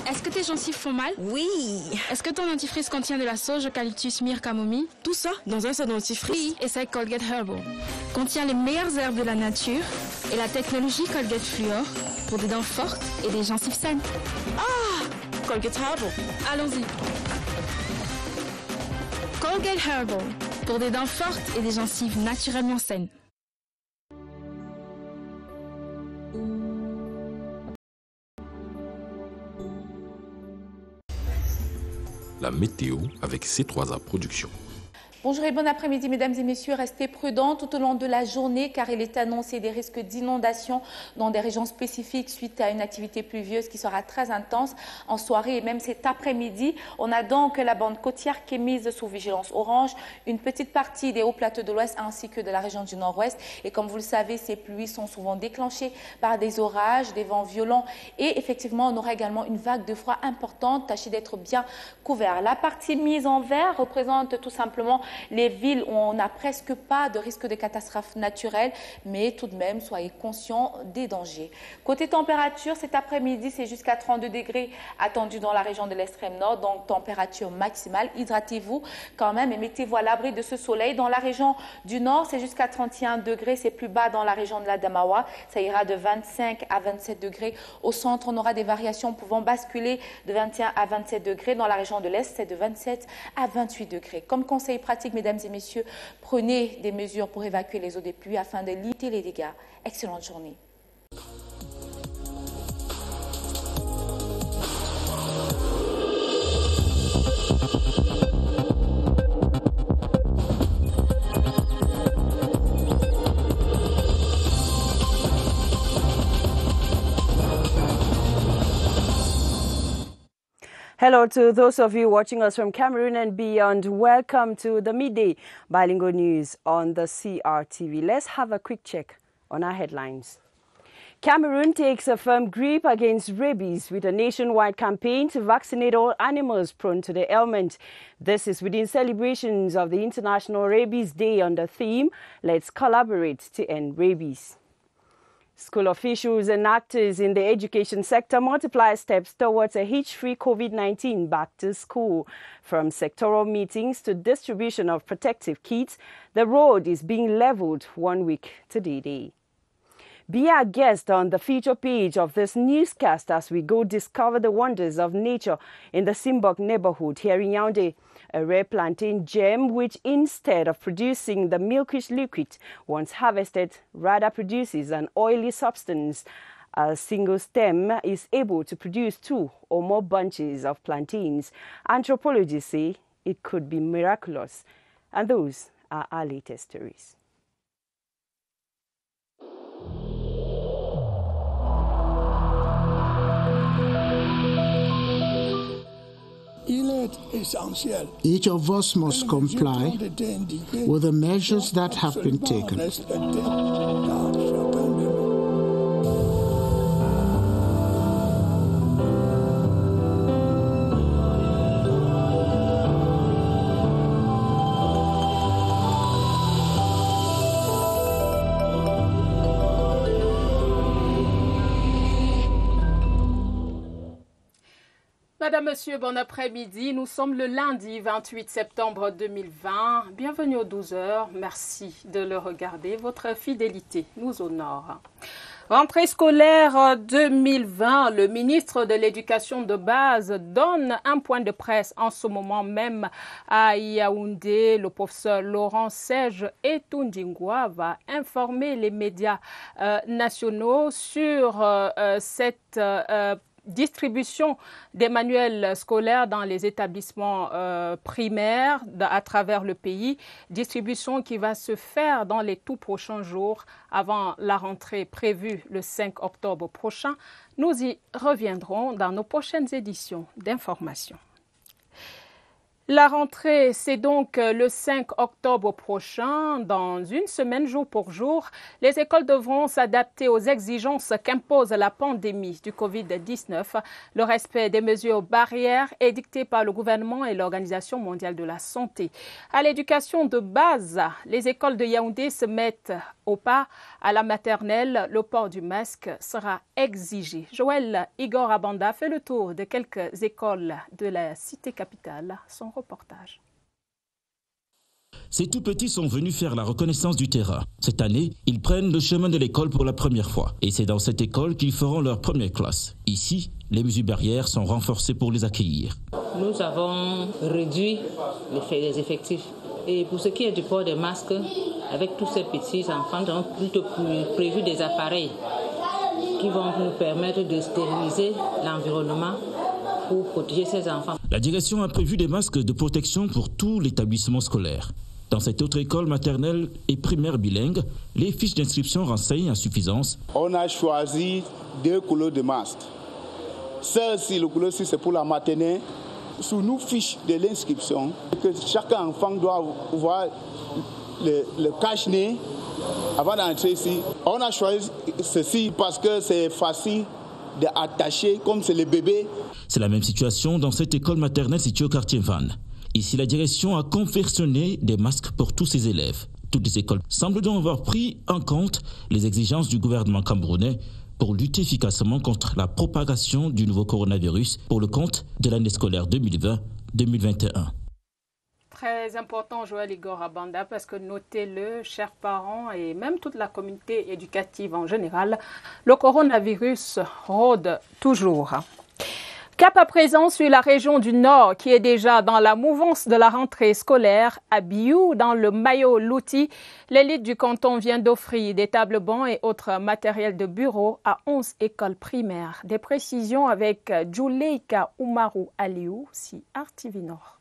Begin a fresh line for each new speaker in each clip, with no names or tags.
Est-ce que tes gencives font mal?
Oui.
Est-ce que ton dentifrice contient de la sauge, eucalyptus, myrrhe, camomille?
Tout ça dans un seul dentifrice?
Oui, essaye Colgate Herbal. Contient les meilleures herbes de la nature et la technologie Colgate Fluor pour des dents fortes et des gencives saines.
Ah, Colgate Herbal.
Allons-y. Colgate Herbal pour des dents fortes et des gencives naturellement saines.
La météo avec C3A Productions.
Bonjour et bon après-midi, mesdames et messieurs. Restez prudents tout au long de la journée car il est annoncé des risques d'inondation dans des régions spécifiques suite à une activité pluvieuse qui sera très intense en soirée et même cet après-midi. On a donc la bande côtière qui est mise sous vigilance orange, une petite partie des hauts plateaux de l'ouest ainsi que de la région du nord-ouest. Et comme vous le savez, ces pluies sont souvent déclenchées par des orages, des vents violents et effectivement, on aura également une vague de froid importante. Tâchez d'être bien couvert. La partie mise en vert représente tout simplement les villes où on n'a presque pas de risque de catastrophe naturelle, mais tout de même, soyez conscients des dangers. Côté température, cet après-midi, c'est jusqu'à 32 degrés attendu dans la région de l'extrême nord, donc température maximale. Hydratez-vous quand même et mettez-vous à l'abri de ce soleil. Dans la région du nord, c'est jusqu'à 31 degrés, c'est plus bas dans la région de l'Adamawa. Ça ira de 25 à 27 degrés. Au centre, on aura des variations pouvant basculer de 21 à 27 degrés. Dans la région de l'Est, c'est de 27 à 28 degrés. Comme conseil pratique, mesdames et messieurs, prenez des mesures pour évacuer les eaux des pluies afin de limiter les dégâts. Excellente journée.
Hello to those of you watching us from Cameroon and beyond. Welcome to the Midday Bilingual News on the CRTV. Let's have a quick check on our headlines. Cameroon takes a firm grip against rabies with a nationwide campaign to vaccinate all animals prone to the ailment. This is within celebrations of the International Rabies Day on the theme, Let's Collaborate to End Rabies. School officials and actors in the education sector multiply steps towards a hitch-free COVID-19 back to school. From sectoral meetings to distribution of protective kits, the road is being leveled 1 week to D-Day. Be our guest on the feature page of this newscast as we go discover the wonders of nature in the Simbok neighborhood here in Yaoundé. A rare plantain gem which, instead of producing the milkish liquid once harvested, rather produces an oily substance. A single stem is able to produce 2 or more bunches of plantains. Anthropologists say it could be miraculous. And those are our latest stories.
Each of us must comply with the measures that have been taken.
Madame, Monsieur, bon après-midi. Nous sommes le lundi 28 septembre 2020. Bienvenue aux 12h. Merci de le regarder. Votre fidélité nous honore. Rentrée scolaire 2020, le ministre de l'Éducation de base donne un point de presse en ce moment même à Yaoundé. Le professeur Laurent Serge Etundingwa va informer les médias nationaux sur cette distribution des manuels scolaires dans les établissements primaires à travers le pays, distribution qui va se faire dans les tout prochains jours avant la rentrée prévue le 5 octobre prochain. Nous y reviendrons dans nos prochaines éditions d'information. La rentrée, c'est donc le 5 octobre prochain. Dans une semaine, jour pour jour, les écoles devront s'adapter aux exigences qu'impose la pandémie du Covid-19. Le respect des mesures barrières est dicté par le gouvernement et l'Organisation mondiale de la santé. À l'éducation de base, les écoles de Yaoundé se mettent au pas. À la maternelle, le port du masque sera exigé. Joël Igor Abanda fait le tour de quelques écoles de la cité capitale. Son reportage.
Ces tout petits sont venus faire la reconnaissance du terrain. Cette année, ils prennent le chemin de l'école pour la première fois. Et c'est dans cette école qu'ils feront leur première classe. Ici, les mesures barrières sont renforcées pour les accueillir.
Nous avons réduit les effectifs. Et pour ce qui est du port des masques, avec tous ces petits enfants, nous avons plutôt prévu des appareils qui vont nous permettre de stériliser l'environnement pour protéger ces enfants.
La direction a prévu des masques de protection pour tout l'établissement scolaire. Dans cette autre école maternelle et primaire bilingue, les fiches d'inscription renseignent en suffisance.
On a choisi 2 couleurs de masques. Celle-ci, le couleur-ci, c'est pour la maternelle. Sous nos fiches de l'inscription, que chaque enfant doit voir le cache-nez avant d'entrer ici. On a choisi ceci parce que c'est facile d'attacher, comme c'est le bébé.
C'est la même situation dans cette école maternelle située au quartier Van. Ici, la direction a confectionné des masques pour tous ses élèves. Toutes les écoles semblent donc avoir pris en compte les exigences du gouvernement camerounais pour lutter efficacement contre la propagation du nouveau coronavirus pour le compte de l'année scolaire 2020-2021.
Très important, Joël Igor Abanda, parce que notez-le, chers parents et même toute la communauté éducative en général, le coronavirus rôde toujours. Cap à présent sur la région du Nord qui est déjà dans la mouvance de la rentrée scolaire. À Biou, dans le Mayo-Louti, l'élite du canton vient d'offrir des tables bancs et autres matériels de bureau à 11 écoles primaires. Des précisions avec Djouleika Oumarou Aliou, CRTV Nord.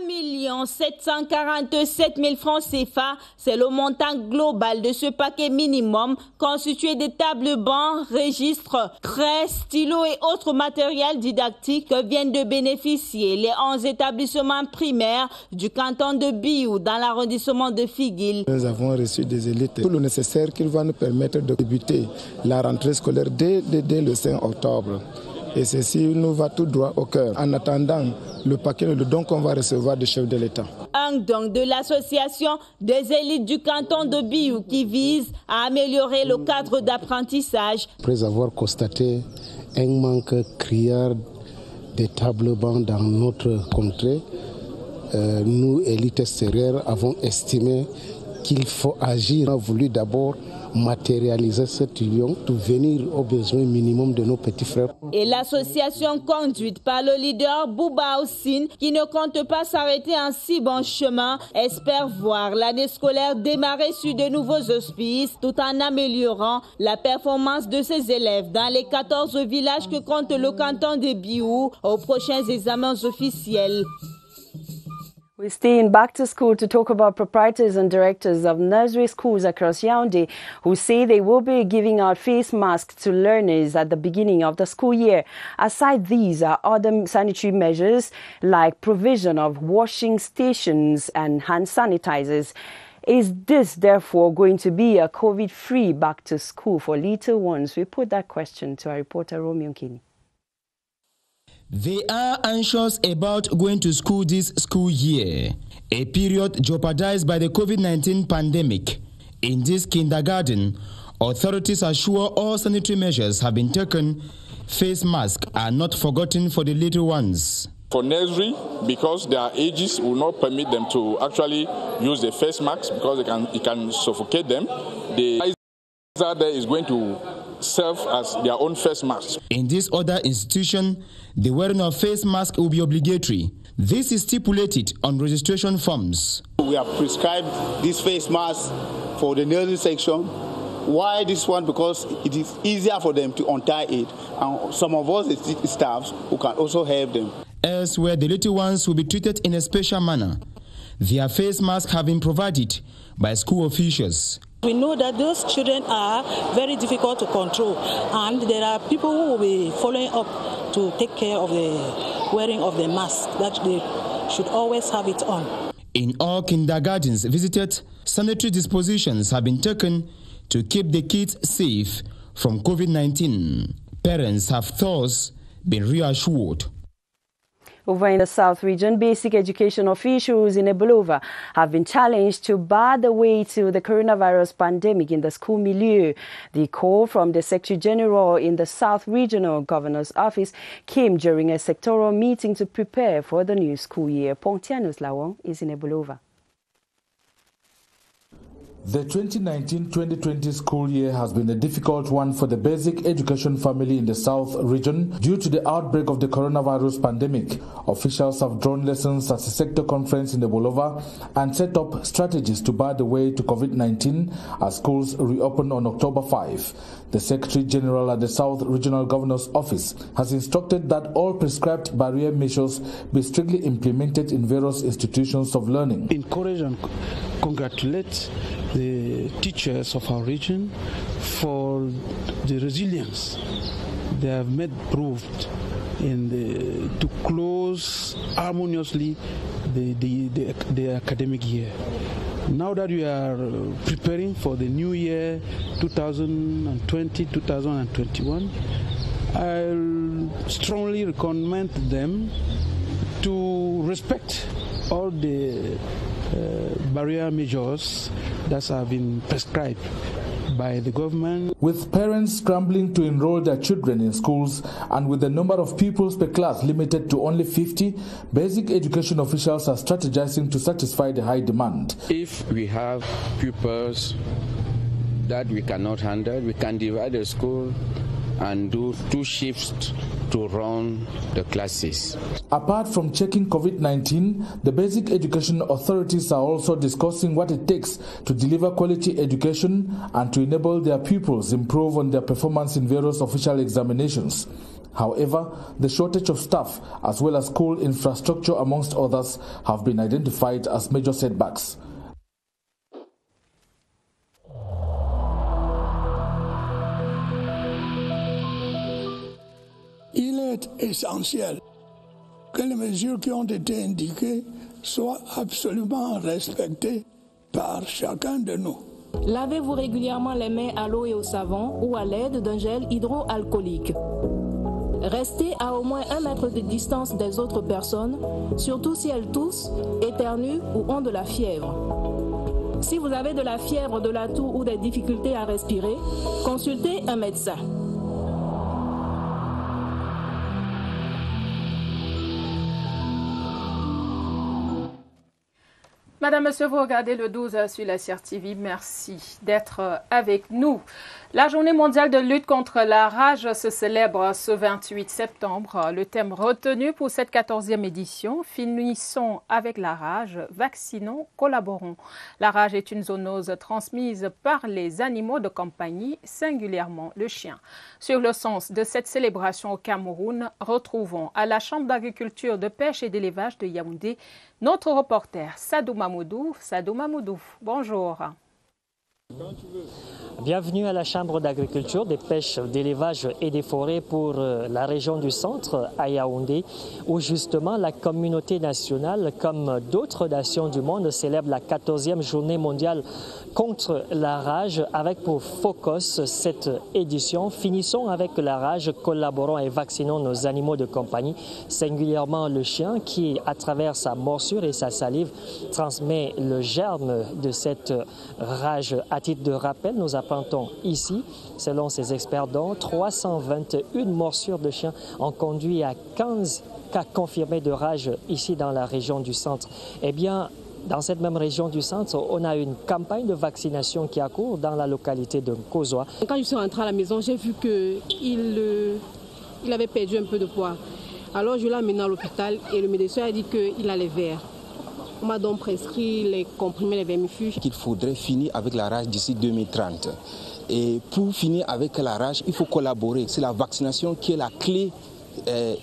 1 747 000 francs CFA, c'est le montant global de ce paquet minimum constitué de tables bancs, registres, craies, stylos et autres matériels didactiques que viennent de bénéficier les 11 établissements primaires du canton de Biou dans l'arrondissement de Figuil.
Nous avons reçu des élites, tout le nécessaire qui va nous permettre de débuter la rentrée scolaire dès le 5 octobre. Et ceci nous va tout droit au cœur en attendant le paquet de dons qu'on va recevoir du chef de l'État.
Un don de l'association des élites du canton de Biou qui vise à améliorer le cadre d'apprentissage.
Après avoir constaté un manque criard des tables bancs dans notre contrée, nous, élites extérieures, avons estimé qu'il faut agir. On a voulu d'abord matérialiser cette union pour venir aux besoins minimums de nos petits frères.
Et l'association conduite par le leader Bouba Oussine, qui ne compte pas s'arrêter en si bon chemin, espère voir l'année scolaire démarrer sur de nouveaux auspices tout en améliorant la performance de ses élèves dans les 14 villages que compte le canton de Biou aux prochains examens officiels.
We stay in back to school to talk about proprietors and directors of nursery schools across Yaoundé who say they will be giving out face masks to learners at the beginning of the school year. Aside these are other sanitary measures like provision of washing stations and hand sanitizers. Is this therefore going to be a COVID-free back to school for little ones? We put that question to our reporter Romeo Kini.
They are anxious about going to school this school year, a period jeopardized by the COVID-19 pandemic. In this kindergarten, authorities assure all sanitary measures have been taken. Face masks are not forgotten for the little ones.
For nursery, because their ages will not permit them to actually use the face mask because it can suffocate them, the advisor there is going to serve as their own face mask.
In this other institution, the wearing of face mask will be obligatory. This is stipulated on registration forms.
We have prescribed this face mask for the nursery section. Why this one? Because it is easier for them to untie it. And some of us staffs who can also help them.
Elsewhere, the little ones will be treated in a special manner. Their face masks have been provided by school officials.
We know that those children are very difficult to control, and there are people who will be following up to take care of the wearing of the mask, that they should always have it on.
In all kindergartens visited, sanitary dispositions have been taken to keep the kids safe from COVID-19. Parents have thus been reassured.
Over in the South region, basic education officials in Ebulova have been challenged to bar the way to the coronavirus pandemic in the school milieu. The call from the Secretary General in the South Regional Governor's Office came during a sectoral meeting to prepare for the new school year. Pontianus Lawang is in Ebulova.
The 2019-2020 school year has been a difficult one for the basic education family in the South region due to the outbreak of the coronavirus pandemic. Officials have drawn lessons at a sector conference in Ebulova and set up strategies to bar the way to COVID-19 as schools reopen on October 5. The Secretary General at the South Regional Governor's Office has instructed that all prescribed barrier measures be strictly implemented in various institutions of learning.
Encourage and congratulate the teachers of our region for the resilience they have made proved to close harmoniously the academic year. Now that we are preparing for the new year 2020-2021, I'll strongly recommend them to respect all the barrier measures that have been prescribed by the government.
With parents scrambling to enroll their children in schools and with the number of pupils per class limited to only 50, basic education officials are strategizing to satisfy the high demand.
If we have pupils that we cannot handle, we can divide the school and do 2 shifts to run the classes.
Apart from checking COVID-19, the basic education authorities are also discussing what it takes to deliver quality education and to enable their pupils improve on their performance in various official examinations. However, the shortage of staff as well as school infrastructure amongst others have been identified as major setbacks.
Il est essentiel que les mesures qui ont été indiquées soient absolument respectées par chacun de nous.
Lavez-vous régulièrement les mains à l'eau et au savon ou à l'aide d'un gel hydroalcoolique. Restez à au moins 1 mètre de distance des autres personnes, surtout si elles toussent, éternuent ou ont de la fièvre. Si vous avez de la fièvre, de la toux ou des difficultés à respirer, consultez un médecin.
Madame, Monsieur, vous regardez le 12 sur la CRTV. Merci d'être avec nous. La journée mondiale de lutte contre la rage se célèbre ce 28 septembre. Le thème retenu pour cette 14e édition, finissons avec la rage, vaccinons, collaborons. La rage est une zoonose transmise par les animaux de compagnie, singulièrement le chien. Sur le sens de cette célébration au Cameroun, retrouvons à la Chambre d'agriculture, de pêche et d'élevage de Yaoundé notre reporter Sadou Mamoudou. Sadou Mamoudou, bonjour.
Bienvenue à la Chambre d'agriculture, des pêches, d'élevage et des forêts pour la région du centre, à Yaoundé, où justement la communauté nationale, comme d'autres nations du monde, célèbre la 14e journée mondiale contre la rage, avec pour focus cette édition. Finissons avec la rage, collaborons et vaccinons nos animaux de compagnie, singulièrement le chien qui, à travers sa morsure et sa salive, transmet le germe de cette rage. À titre de rappel, nous apprendons ici, selon ces experts, dont 321 morsures de chiens ont conduit à 15 cas confirmés de rage ici dans la région du centre. Eh bien, dans cette même région du centre, on a une campagne de vaccination qui a cours dans la localité de Nkozoa.
Quand je suis rentrée à la maison, j'ai vu qu'il avait perdu un peu de poids. Alors je l'ai amené à l'hôpital et le médecin a dit qu'il allait vers. On m'a donc prescrit les comprimés, les vermifuges.
Il faudrait finir avec la rage d'ici 2030. Et pour finir avec la rage, il faut collaborer. C'est la vaccination qui est la clé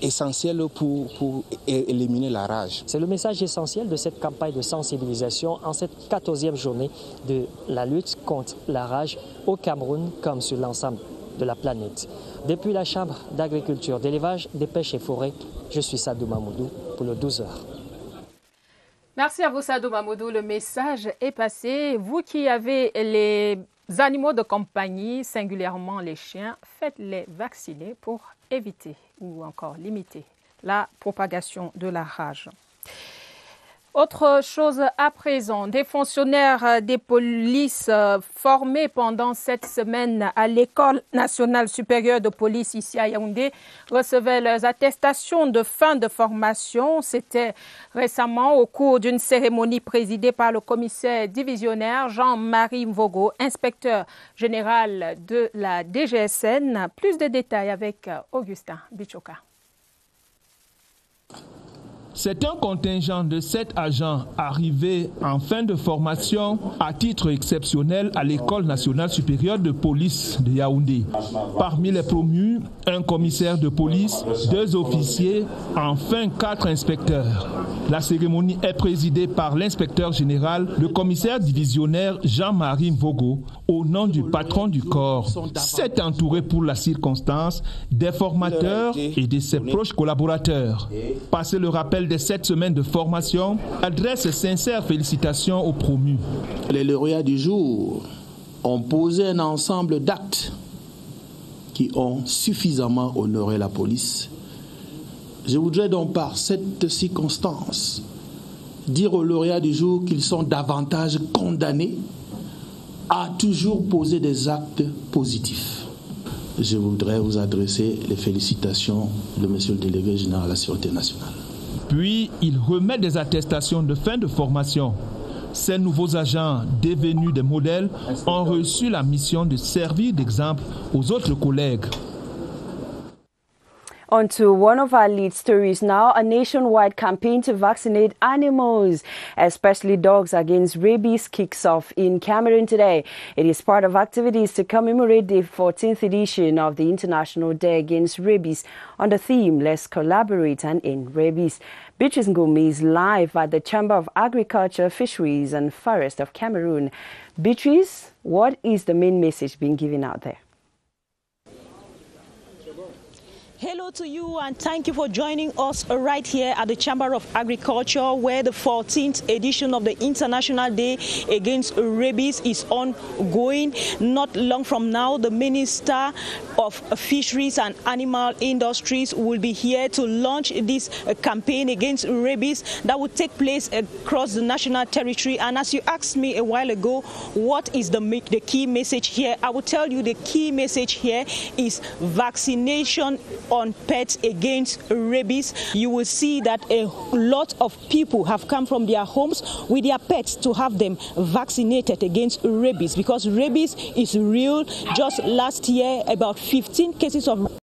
essentielle pour éliminer la rage.
C'est le message essentiel de cette campagne de sensibilisation en cette 14e journée de la lutte contre la rage au Cameroun comme sur l'ensemble de la planète. Depuis la Chambre d'agriculture, d'élevage, des pêches et forêts, je suis Sadou Mamoudou pour le 12h.
Merci à vous, Sadou Mamoudou. Le message est passé. Vous qui avez les animaux de compagnie, singulièrement les chiens, faites-les vacciner pour éviter ou encore limiter la propagation de la rage. Autre chose à présent, des fonctionnaires des polices formés pendant cette semaine à l'École nationale supérieure de police ici à Yaoundé recevaient leurs attestations de fin de formation. C'était récemment au cours d'une cérémonie présidée par le commissaire divisionnaire Jean-Marie Mvogo, inspecteur général de la DGSN. Plus de détails avec Augustin Bichoka.
C'est un contingent de 7 agents arrivés en fin de formation à titre exceptionnel à l'École nationale supérieure de police de Yaoundé. Parmi les promus, un commissaire de police, 2 officiers, enfin 4 inspecteurs. La cérémonie est présidée par l'inspecteur général, le commissaire divisionnaire Jean-Marie Mvogo, au nom du patron du corps. 7 entourés pour la circonstance des formateurs et de ses proches collaborateurs. Passé le rappel de 7 semaines de formation, adresse ses sincères félicitations aux promus.
Les lauréats du jour ont posé un ensemble d'actes qui ont suffisamment honoré la police. Je voudrais donc par cette circonstance dire aux lauréats du jour qu'ils sont davantage condamnés à toujours poser des actes positifs. Je voudrais vous adresser les félicitations de Monsieur le délégué général à la Sûreté nationale.
Puis, il remet des attestations de fin de formation. Ces nouveaux agents, devenus des modèles, ont reçu la mission de servir d'exemple aux autres collègues.
On to one of our lead stories now, a nationwide campaign to vaccinate animals, especially dogs, against rabies kicks off in Cameroon today. It is part of activities to commemorate the 14th edition of the International Day Against Rabies on the theme, Let's Collaborate and End Rabies. Beatrice Ngumi is live at the Chamber of Agriculture, Fisheries and Forest of Cameroon. Beatrice, what is the main message being given out there?
Hello to you and thank you for joining us right here at the Chamber of Agriculture, where the 14th edition of the International Day Against Rabies is ongoing. Not long from now, the Minister of Fisheries and Animal Industries will be here to launch this campaign against rabies that will take place across the national territory. And as you asked me a while ago, what is the key message here? I will tell you the key message here is vaccination on pets against rabies. You will see that a lot of people have come from their homes with their pets to have them vaccinated against rabies, because rabies is real. Just last year, about 15 cases of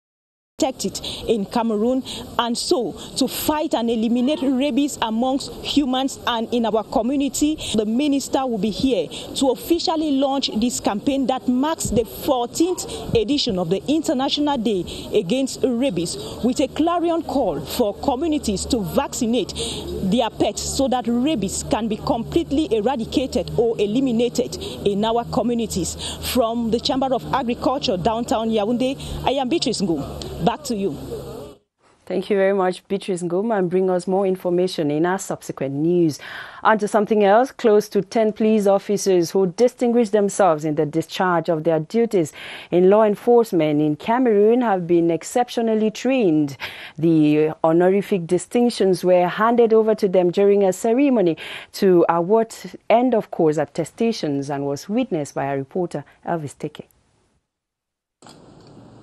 detected in Cameroon, and so to fight and eliminate rabies amongst humans and in our community, the minister will be here to officially launch this campaign that marks the 14th edition of the International Day Against Rabies, with a clarion call for communities to vaccinate their pets so that rabies can be completely eradicated or eliminated in our communities. From the Chamber of Agriculture, downtown Yaoundé, I am Beatrice Ngum. Back to you.
Thank you very much, Beatrice Ngoma, and bring us more information in our subsequent news. On to something else, close to 10 police officers who distinguished themselves in the discharge of their duties in law enforcement in Cameroon have been exceptionally trained. The honorific distinctions were handed over to them during a ceremony to award end of course attestations and was witnessed by our reporter Elvis Teke.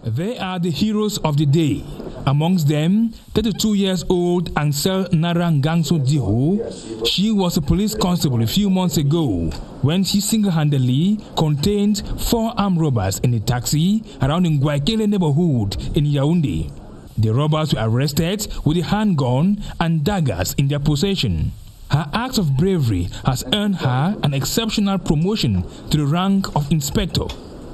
They are the heroes of the day. Amongst them, 32-years-old Ansel Narangangso Diho. She was a police constable a few months ago when she single-handedly contained 4 armed robbers in a taxi around Ngwaikele neighborhood in Yaoundé. The robbers were arrested with a handgun and daggers in their possession. Her act of bravery has earned her an exceptional promotion to the rank of inspector.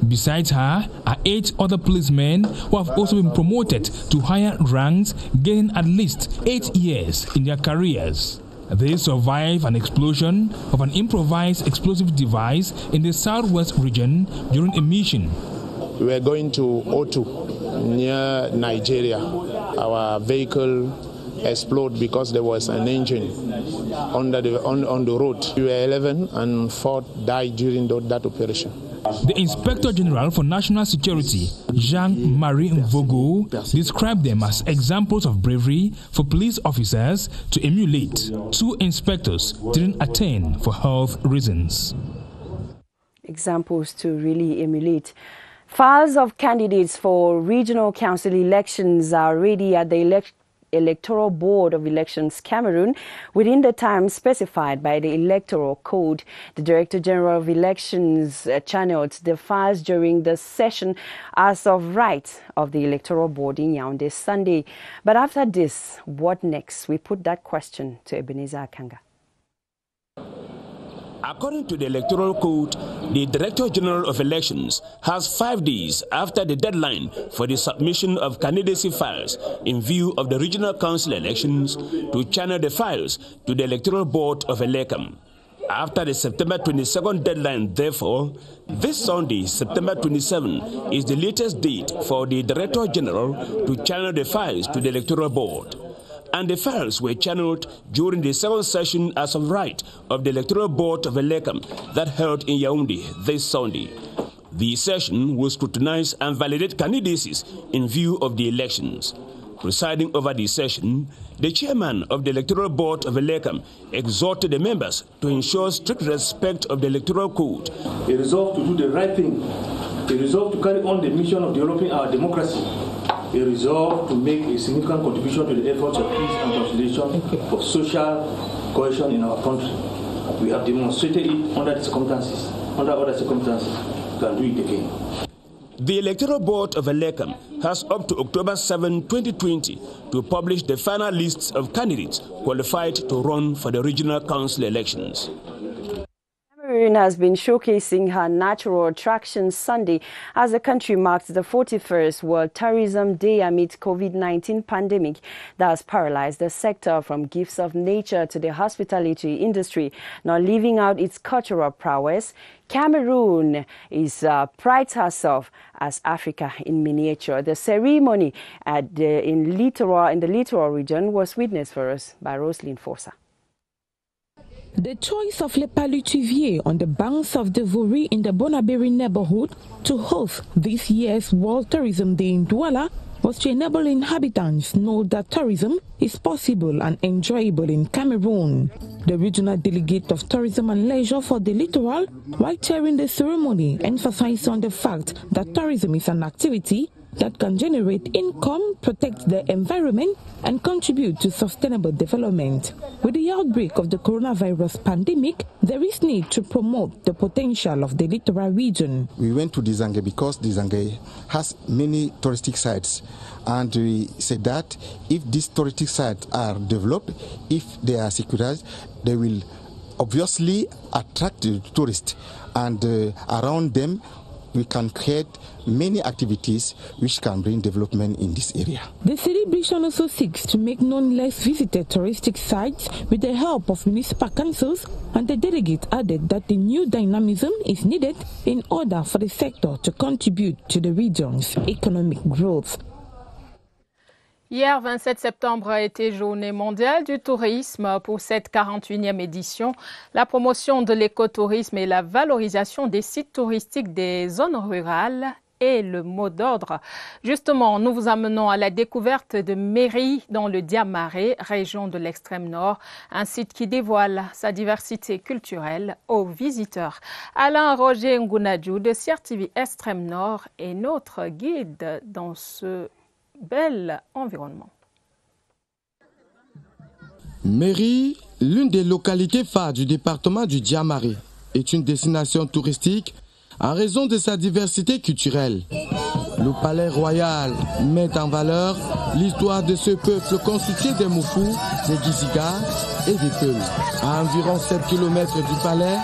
Besides her are 8 other policemen who have also been promoted to higher ranks, gaining at least 8 years in their careers. They survived an explosion of an improvised explosive device in the southwest region during a mission.
We were going to O2
near Nigeria. Our vehicle exploded because there was an engine on the road. We were 11 and 4 died during that operation.
The Inspector General for National Security, Jean-Marie Mvogo, described them as examples of bravery for police officers to emulate. 2 inspectors didn't attend for health reasons.
Examples to really emulate. Files of candidates for regional council elections are ready at the Electoral Board of Elections Cameroon within the time specified by the Electoral Code. The Director General of Elections channeled the files during the session as of right of the Electoral Board in Yaoundé Sunday. But after this, what next? We put that question to Ebenezer Akanga.
According to the Electoral Code, the Director General of Elections has 5 days after the deadline for the submission of candidacy files in view of the Regional Council elections to channel the files to the Electoral Board of ELECAM. After the September 22nd deadline, therefore, this Sunday, September 27, is the latest date for the Director General to channel the files to the Electoral Board. And the files were channeled during the 2nd session as of right of the Electoral Board of ELECAM that held in Yaoundé this Sunday. The session will scrutinize and validate candidacies in view of the elections. Presiding over the session, the chairman of the Electoral Board of ELECAM exhorted the members to ensure strict respect of the Electoral Code.
A resolve to do the right thing, a resolve to carry on the mission of developing our democracy, a resolve to make a significant contribution to the efforts of peace and conciliation of social cohesion in our country. We have demonstrated it under the circumstances. Under other circumstances, we can do it again.
The Electoral Board of ELECAM has up to October 7, 2020 to publish the final lists of candidates qualified to run for the Regional Council elections.
Cameroon has been showcasing her natural attractions Sunday as the country marks the 41st World Tourism Day amid COVID-19 pandemic that has paralyzed the sector from gifts of nature to the hospitality industry, not leaving out its cultural prowess. Cameroon prides herself as Africa in miniature. The ceremony in the littoral region was witnessed for us by Roselyne Forsa.
The choice of Le Palutuvier on the banks of the Vori in the Bonaberi neighborhood to host this year's World Tourism Day in Douala was to enable inhabitants know that tourism is possible and enjoyable in Cameroon. The regional delegate of tourism and leisure for the littoral, while chairing the ceremony, emphasized on the fact that tourism is an activity that can generate income, protect the environment, and contribute to sustainable development. With the outbreak of the coronavirus pandemic, there is need to promote the potential of the littoral region.
We went to Dizangue because Dizangue has many touristic sites. And we said that if these touristic sites are developed, if they are securitized, they will obviously attract the tourists. And around them, we can create many activities which can bring development in this area.
The celebration also seeks to make known less visited touristic sites with the help of municipal councils, and the delegate added that the new dynamism is needed in order for the sector to contribute to the region's economic growth.
Hier, 27 septembre, a été journée mondiale du tourisme. Pour cette 41e édition, la promotion de l'écotourisme et la valorisation des sites touristiques des zones rurales est le mot d'ordre. Justement, nous vous amenons à la découverte de Méry dans le Diamaré, région de l'extrême nord, un site qui dévoile sa diversité culturelle aux visiteurs. Alain Roger Ngounadjou de CRTV Extrême Nord est notre guide dans ce bel environnement.
Méry, l'une des localités phares du département du Diamaré, est une destination touristique en raison de sa diversité culturelle. Le palais royal met en valeur l'histoire de ce peuple constitué des Moufou, des Giziga et des Peuls. À environ 7 km du palais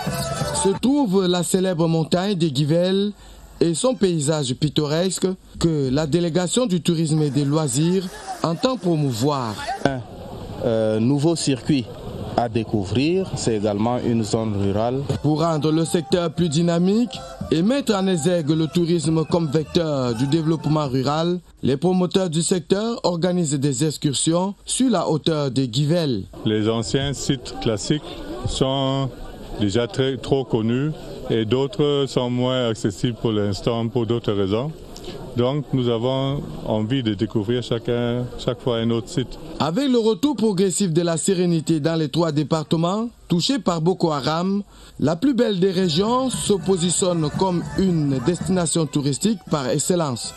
se trouve la célèbre montagne des Guivelles et son paysage pittoresque que la délégation du tourisme et des loisirs entend promouvoir.
Nouveau circuit
à découvrir. C'est également une zone rurale. Pour rendre le secteur plus dynamique et mettre en exergue le tourisme comme vecteur du développement rural, les promoteurs du secteur organisent des excursions sur la hauteur des Guivelles.
Les anciens sites classiques sont déjà trop connus et d'autres sont moins accessibles pour l'instant pour d'autres raisons. Donc nous avons envie de découvrir chaque fois un autre site.
Avec le retour progressif de la sérénité dans les 3 départements touchés par Boko Haram, la plus belle des régions se positionne comme une destination touristique par excellence.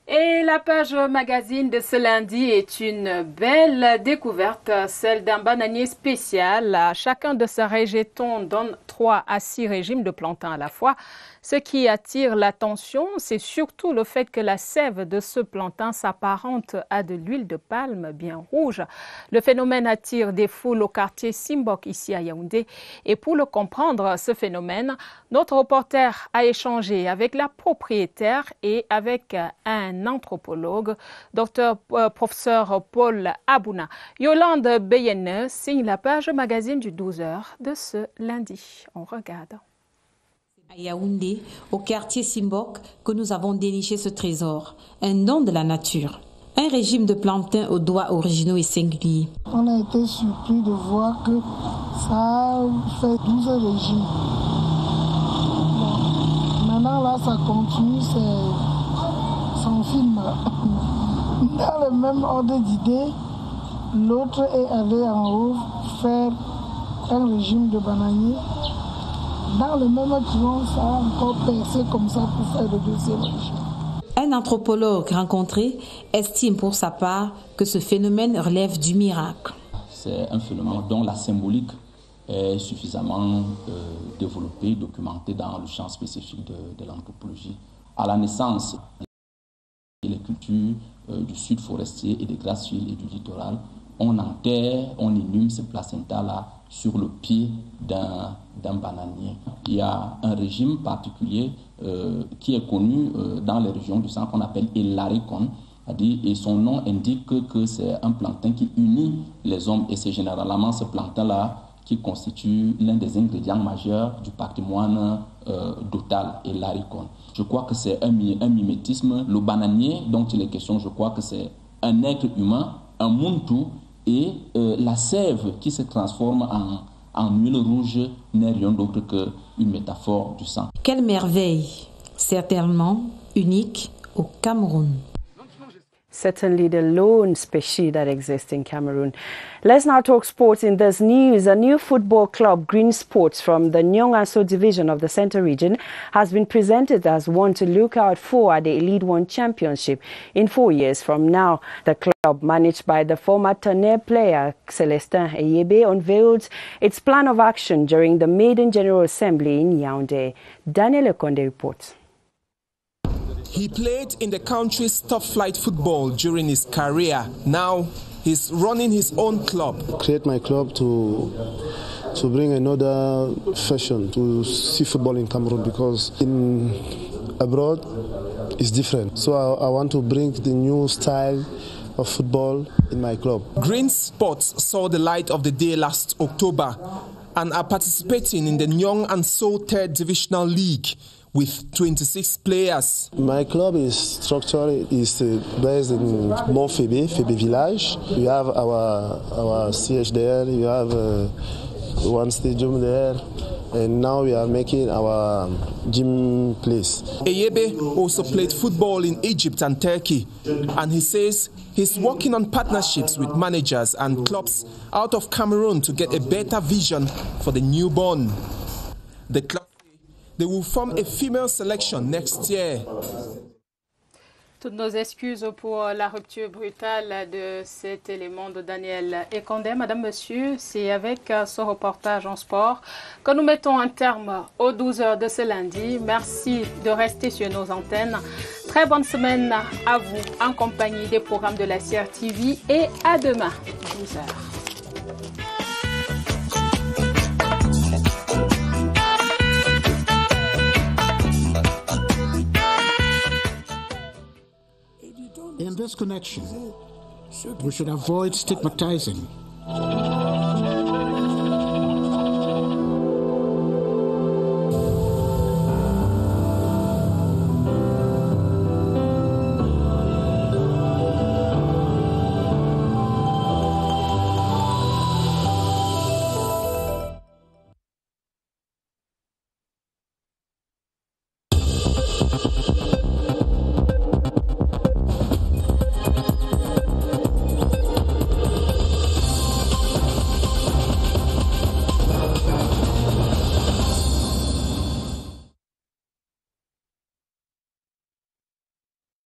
Et la page magazine de ce lundi est une belle découverte, celle d'un bananier spécial. Chacun de ces rejetons donne 3 à 6 régimes de plantains à la fois. Ce qui attire l'attention, c'est surtout le fait que la sève de ce plantain s'apparente à de l'huile de palme bien rouge. Le phénomène attire des foules au quartier Simbok ici à Yaoundé. Et pour le comprendre, ce phénomène, notre reporter a échangé avec la propriétaire et avec un anthropologue, professeur Paul Abouna. Yolande Beyenne signe la page magazine du 12h de ce lundi. On regarde.
À Yaoundé, au quartier Simbok, que nous avons déniché ce trésor, un don de la nature. Un régime de plantains aux doigts originaux et singuliers.
On a été surpris de voir que ça fait 12 régimes. Bon, maintenant là, ça continue, c'est son film. Dans le même ordre d'idée, l'autre est allé en haut faire un régime de bananier. Dans le même temps, ça a encore percé comme ça pour faire le deuxième régime.
Un anthropologue rencontré estime pour sa part que ce phénomène relève du miracle.
C'est un phénomène dont la symbolique est suffisamment développée, documentée dans le champ spécifique de l'anthropologie. À la naissance, les cultures du sud forestier et des glaciers et du littoral, on enterre, on inhume ce placenta-là sur le pied d'un bananier. Il y a un régime particulier qui est connu dans les régions du centre qu'on appelle Elarikon, et son nom indique que c'est un plantain qui unit les hommes, et c'est généralement ce plantain-là qui constitue l'un des ingrédients majeurs du patrimoine dotal, Elarikon. Je crois que c'est un mimétisme. Le bananier dont il est question, je crois que c'est un être humain, un muntu, et la sève qui se transforme en huile rouge n'est rien d'autre qu'une métaphore du sang.
Quelle merveille, certainement unique au Cameroun.
Certainly the lone species that exists in Cameroon. Let's now talk sports in this news. A new football club, Green Sports, from the Nyong-Aso division of the Central Region, has been presented as one to look out for at the Elite One Championship in 4 years from now. The club, managed by the former Tonnerre player Celestin Eyebe, unveiled its plan of action during the maiden General Assembly in Yaoundé. Daniel Okonde reports.
He played in the country's top-flight football during his career. Now he's running his own club.
Create my club to bring another fashion to see football in Cameroon, because in abroad it's different. So I want to bring the new style of football in my club.
Green Sports saw the light of the day last October and are participating in the Nyong-Aso 3rd Divisional League with 26 players.
My club is structured, is based in Montfébé, Fébé village. We have our CH there, we have one stadium there, and now we are making our gym place.
Eyebe also played football in Egypt and Turkey, and he says he's working on partnerships with managers and clubs out of Cameroon to get a better vision for the newborn. The club, they will form a female selection next year.
Toutes nos excuses pour la rupture brutale de cet élément de Daniel Ekondé. Madame, Monsieur, c'est avec ce reportage en sport que nous mettons un terme aux 12 heures de ce lundi. Merci de rester sur nos antennes. Très bonne semaine à vous en compagnie des programmes de la CRTV et à demain, 12 heures.
In this connection, we should avoid stigmatizing
Thank you.